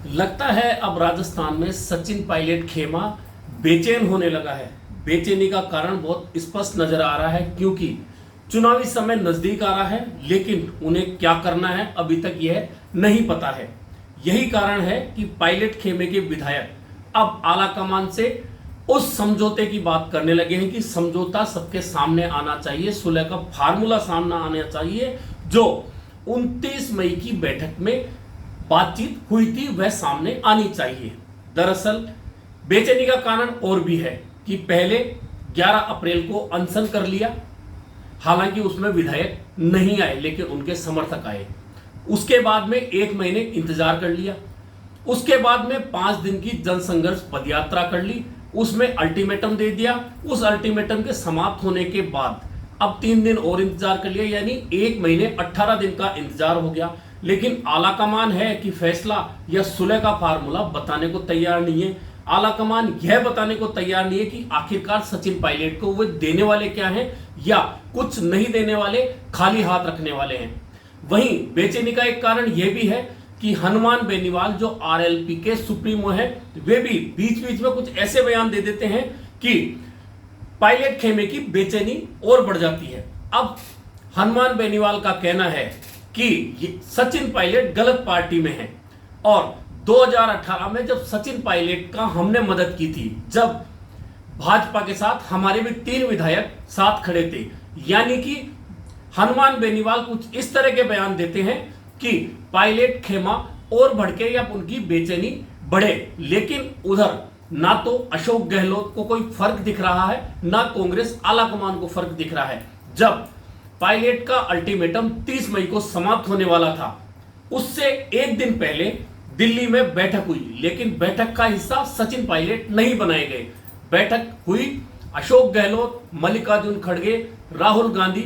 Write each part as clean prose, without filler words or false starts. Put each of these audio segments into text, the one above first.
लगता है अब राजस्थान में सचिन पायलट खेमा बेचैन होने लगा है। बेचैनी का कारण बहुत स्पष्ट नजर आ रहा है क्योंकि चुनावी समय नजदीक आ रहा है, लेकिन उन्हें क्या करना है अभी तक यह नहीं पता है। यही कारण है कि पायलट खेमे के विधायक अब आला कमान से उस समझौते की बात करने लगे हैं कि समझौता सबके सामने आना चाहिए, सुलह का फार्मूला सामने आना चाहिए जो 29 मई की बैठक में बातचीत हुई थी वह सामने आनी चाहिए। दरअसल बेचैनी का कारण और भी है कि पहले 11 अप्रैल को अनशन कर लिया, हालांकि उसमें विधायक नहीं आए लेकिन उनके समर्थक आए। उसके बाद में 1 महीने इंतजार कर लिया, उसके बाद में 5 दिन की जनसंघर्ष पदयात्रा कर ली, उसमें अल्टीमेटम दे दिया। उस अल्टीमेटम के समाप्त होने के बाद अब 3 दिन और इंतजार कर लिया, यानी 1 महीने 18 दिन का इंतजार हो गया। लेकिन आला कमान है कि फैसला या सुलह का फार्मूला बताने को तैयार नहीं है। आला कमान यह बताने को तैयार नहीं है कि आखिरकार सचिन पायलट को वे देने वाले क्या हैं या कुछ नहीं देने वाले, खाली हाथ रखने वाले हैं। वहीं बेचैनी का एक कारण यह भी है कि हनुमान बेनीवाल जो आरएलपी के सुप्रीमो है, वे भी बीच बीच में कुछ ऐसे बयान दे देते हैं कि पायलट खेमे की बेचैनी और बढ़ जाती है। अब हनुमान बेनीवाल का कहना है कि सचिन पायलट गलत पार्टी में है और 2018 में जब सचिन पायलट का हमने मदद की थी, जब भाजपा के साथ हमारे भी 3 विधायक साथ खड़े थे, यानी कि हनुमान बेनीवाल कुछ इस तरह के बयान देते हैं कि पायलट खेमा और भड़के या उनकी बेचैनी बढ़े। लेकिन उधर ना तो अशोक गहलोत को कोई फर्क दिख रहा है, ना कांग्रेस आला कमान को फर्क दिख रहा है। जब पायलट का अल्टीमेटम 30 मई को समाप्त होने वाला था, उससे 1 दिन पहले दिल्ली में बैठक हुई, लेकिन बैठक का हिस्सा सचिन पायलट नहीं बनाए गए। बैठक हुई अशोक गहलोत, मल्लिकार्जुन खड़गे, राहुल गांधी,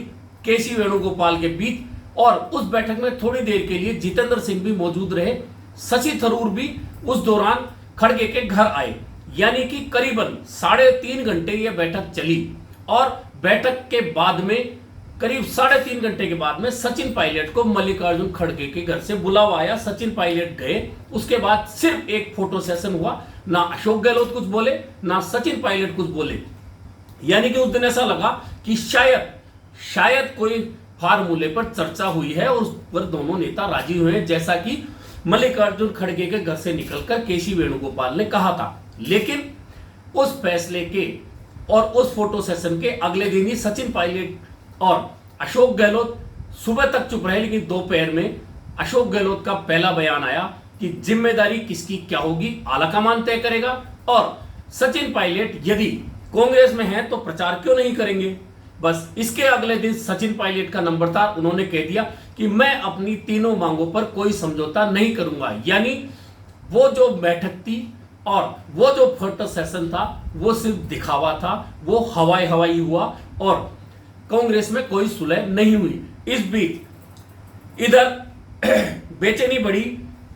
केसी वेणुगोपाल के बीच, और उस बैठक में थोड़ी देर के लिए जितेंद्र सिंह भी मौजूद रहे। शशि थरूर भी उस दौरान खड़गे के घर आए, यानी कि करीबन 3.5 घंटे यह बैठक चली। और बैठक के बाद में करीब 3.5 घंटे के बाद में सचिन पायलट को मल्लिकार्जुन खड़गे के घर से बुलावा आया। सचिन पायलट गए, उसके बाद सिर्फ एक फोटो सेशन हुआ। ना अशोक गहलोत कुछ बोले, ना सचिन पायलट कुछ बोले, यानी कि उस दिन ऐसा लगा कि शायद कोई फार्मूले पर चर्चा हुई है और उस पर दोनों नेता राजी हुए हैं, जैसा कि मल्लिकार्जुन खड़गे के घर से निकलकर केसी वेणुगोपाल ने कहा था। लेकिन उस फैसले के और उस फोटो सेशन के अगले दिन ही सचिन पायलट और अशोक गहलोत सुबह तक चुप रहे, लेकिन दोपहर में अशोक गहलोत का पहला बयान आया कि जिम्मेदारी किसकी क्या होगी आलाकमान तय करेगा, और सचिन पायलट यदि कांग्रेस में है तो प्रचार क्यों नहीं करेंगे। बस इसके अगले दिन सचिन पायलट का नंबर था, उन्होंने कह दिया कि मैं अपनी तीनों मांगों पर कोई समझौता नहीं करूंगा। यानी वो जो बैठक थी और वो जो फोटो सेशन था वो सिर्फ दिखावा था, वो हवाई हुआ और कांग्रेस में कोई सुलह नहीं हुई। इस बीच इधर बेचैनी बढ़ी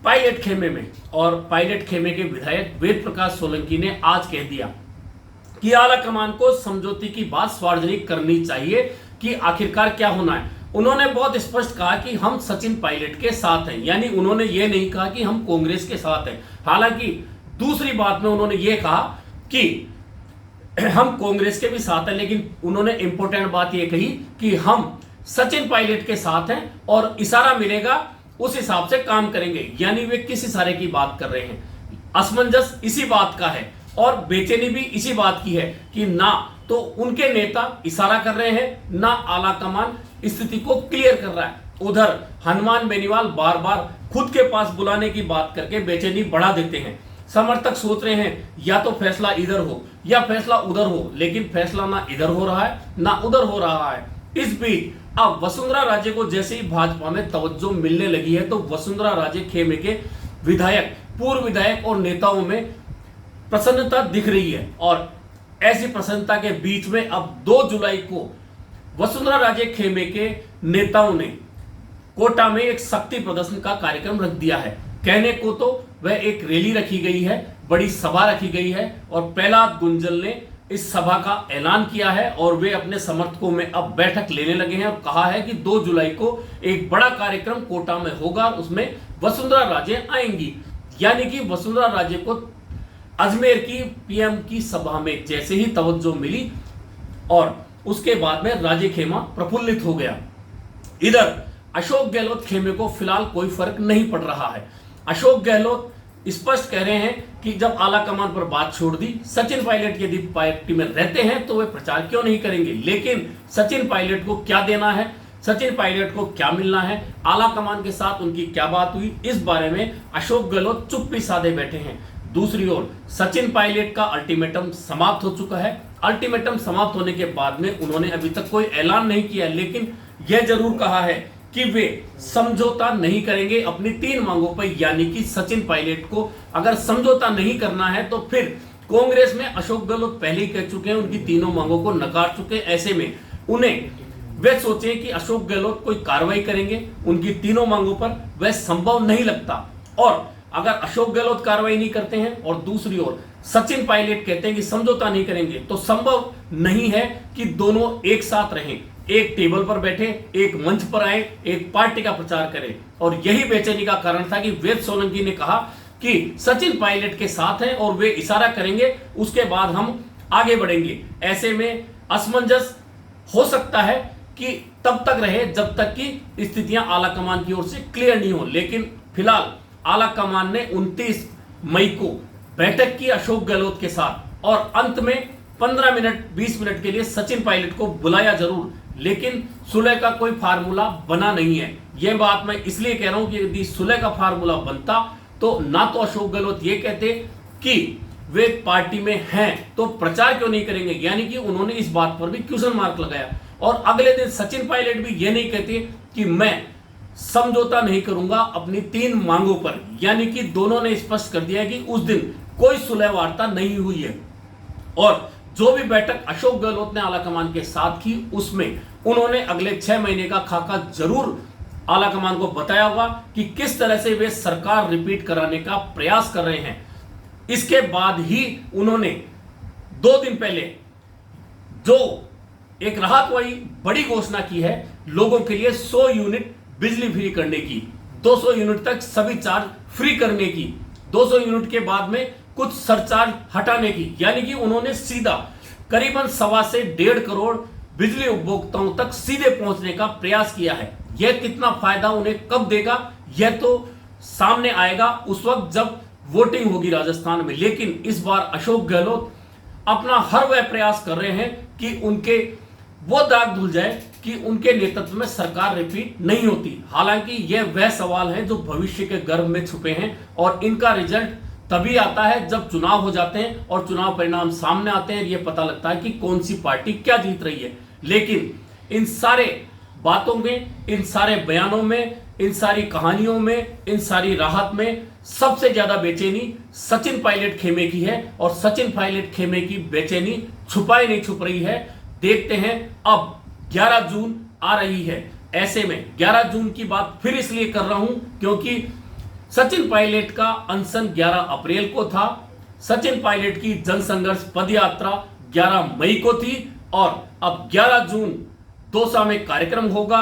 पायलट खेमे में, और पायलट खेमे के विधायक वेद प्रकाश सोलंकी ने आज कह दिया कि आला कमान को समझौते की बात सार्वजनिक करनी चाहिए कि आखिरकार क्या होना है। उन्होंने बहुत स्पष्ट कहा कि हम सचिन पायलट के साथ हैं, यानी उन्होंने ये नहीं कहा कि हम कांग्रेस के साथ हैं। हालांकि दूसरी बात में उन्होंने ये कहा कि हम कांग्रेस के भी साथ हैं, लेकिन उन्होंने इंपॉर्टेंट बात यह कही कि हम सचिन पायलट के साथ हैं और इशारा मिलेगा उस हिसाब से काम करेंगे। यानी वे किस इशारे की बात कर रहे हैं, असमंजस इसी बात का है और बेचैनी भी इसी बात की है कि ना तो उनके नेता इशारा कर रहे हैं, ना आला कमान स्थिति को क्लियर कर रहा है। उधर हनुमान बेनीवाल बार बार खुद के पास बुलाने की बात करके बेचैनी बढ़ा देते हैं। समर्थक सोच रहे हैं या तो फैसला इधर हो या फैसला उधर हो, लेकिन फैसला ना इधर हो रहा है ना उधर हो रहा है। इस बीच अब वसुंधरा राजे को जैसे ही भाजपा में तवज्जो मिलने लगी है, तो वसुंधरा राजे खेमे के विधायक, पूर्व विधायक और नेताओं में प्रसन्नता दिख रही है। और ऐसी प्रसन्नता के बीच में अब 2 जुलाई को वसुंधरा राजे खेमे के नेताओं ने कोटा में एक शक्ति प्रदर्शन का कार्यक्रम रख दिया है। कहने को तो वह एक रैली रखी गई है, बड़ी सभा रखी गई है, और प्रहलाद गुंजल ने इस सभा का ऐलान किया है और वे अपने समर्थकों में अब बैठक लेने लगे हैं और कहा है कि 2 जुलाई को एक बड़ा कार्यक्रम कोटा में होगा, उसमें वसुंधरा राजे आएंगी। यानी कि वसुंधरा राजे को अजमेर की पीएम की सभा में जैसे ही तवज्जो मिली और उसके बाद में राजे खेमा प्रफुल्लित हो गया। इधर अशोक गहलोत खेमे को फिलहाल कोई फर्क नहीं पड़ रहा है। अशोक गहलोत स्पष्ट कह रहे हैं कि जब आला कमान पर बात छोड़ दी, सचिन पायलट यदि पार्टी में रहते हैं तो वे प्रचार क्यों नहीं करेंगे, लेकिन सचिन पायलट को क्या देना है, सचिन पायलट को क्या मिलना है, आला कमान के साथ उनकी क्या बात हुई, इस बारे में अशोक गहलोत चुप्पी साधे बैठे हैं। दूसरी ओर सचिन पायलट का अल्टीमेटम समाप्त हो चुका है। अल्टीमेटम समाप्त होने के बाद में उन्होंने अभी तक कोई ऐलान नहीं किया, लेकिन यह जरूर कहा है कि वे समझौता नहीं करेंगे अपनी 3 मांगों पर। यानी कि सचिन पायलट को अगर समझौता नहीं करना है तो फिर कांग्रेस में अशोक गहलोत पहले ही कह चुके हैं, उनकी तीनों मांगों को नकार चुके हैं। ऐसे में उन्हें वे सोचे कि अशोक गहलोत कोई कार्रवाई करेंगे उनकी तीनों मांगों पर, वह संभव नहीं लगता। और अगर अशोक गहलोत कार्रवाई नहीं करते हैं और दूसरी ओर सचिन पायलट कहते हैं कि समझौता नहीं करेंगे, तो संभव नहीं है कि दोनों एक साथ रहें, एक टेबल पर बैठे, एक मंच पर आए, एक पार्टी का प्रचार करें। और यही बेचैनी का कारण था कि वेद सोलंकी ने कहा कि सचिन पायलट के साथ हैं और वे इशारा करेंगे, उसके बाद हम आगे बढ़ेंगे। ऐसे में असमंजस हो सकता है कि तब तक रहे जब तक कि स्थितियां आला कमान की ओर से क्लियर नहीं हो। लेकिन फिलहाल आला कमान ने 29 मई को बैठक की अशोक गहलोत के साथ और अंत में 15 मिनट 20 मिनट के लिए सचिन पायलट को बुलाया जरूर, लेकिन सुलह का कोई फार्मूला बना नहीं है। यह बात मैं इसलिए कह रहा हूं कि यदि सुलह का फार्मूला बनता तो ना तो अशोक गहलोत ये कहते कि वे पार्टी में हैं तो प्रचार क्यों नहीं करेंगे, यानी कि उन्होंने इस बात पर भी क्वेश्चन मार्क लगाया। और अगले दिन सचिन पायलट भी ये नहीं कहते कि मैं समझौता नहीं करूंगा अपनी 3 मांगों पर, यानी कि दोनों ने स्पष्ट कर दिया कि उस दिन कोई सुलह वार्ता नहीं हुई है। और जो भी बैठक अशोक गहलोत ने आलाकमान के साथ की उसमें उन्होंने अगले 6 महीने का खाका जरूर आलाकमान को बताया होगा कि किस तरह से वे सरकार रिपीट कराने का प्रयास कर रहे हैं। इसके बाद ही उन्होंने 2 दिन पहले जो एक राहत वाली बड़ी घोषणा की है, लोगों के लिए 100 यूनिट बिजली फ्री करने की, 200 यूनिट तक सभी चार्ज फ्री करने की, 200 यूनिट के बाद में कुछ सरचार्ज हटाने की, यानी कि उन्होंने सीधा करीबन 1.25 से 1.5 करोड़ बिजली उपभोक्ताओं तक सीधे पहुंचने का प्रयास किया है। यह कितना फायदा उन्हें कब देगा यह तो सामने आएगा उस वक्त जब वोटिंग होगी राजस्थान में। लेकिन इस बार अशोक गहलोत अपना हर वह प्रयास कर रहे हैं कि उनके वो दाग धुल जाए कि उनके नेतृत्व में सरकार रिपीट नहीं होती। हालांकि यह वह सवाल है जो भविष्य के गर्भ में छुपे हैं और इनका रिजल्ट तभी आता है जब चुनाव हो जाते हैं और चुनाव परिणाम सामने आते हैं, यह पता लगता है कि कौन सी पार्टी क्या जीत रही है। लेकिन इन सारे बातों में, इन सारे बयानों में, इन सारी कहानियों में, इन सारी राहत में सबसे ज्यादा बेचैनी सचिन पायलट खेमे की है और सचिन पायलट खेमे की बेचैनी छुपाई नहीं छुप रही है। देखते हैं, अब 11 जून आ रही है, ऐसे में 11 जून की बात फिर इसलिए कर रहा हूं क्योंकि सचिन पायलट का अनशन 11 अप्रैल को था, सचिन पायलट की जनसंघर्ष पदयात्रा 11 मई को थी और अब 11 जून दौसा में कार्यक्रम होगा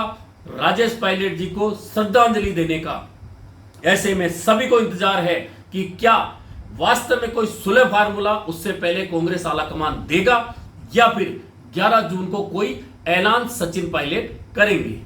राजेश पायलट जी को श्रद्धांजलि देने का। ऐसे में सभी को इंतजार है कि क्या वास्तव में कोई सुलह फार्मूला उससे पहले कांग्रेस आलाकमान देगा या फिर 11 जून को कोई ऐलान सचिन पायलट करेंगे।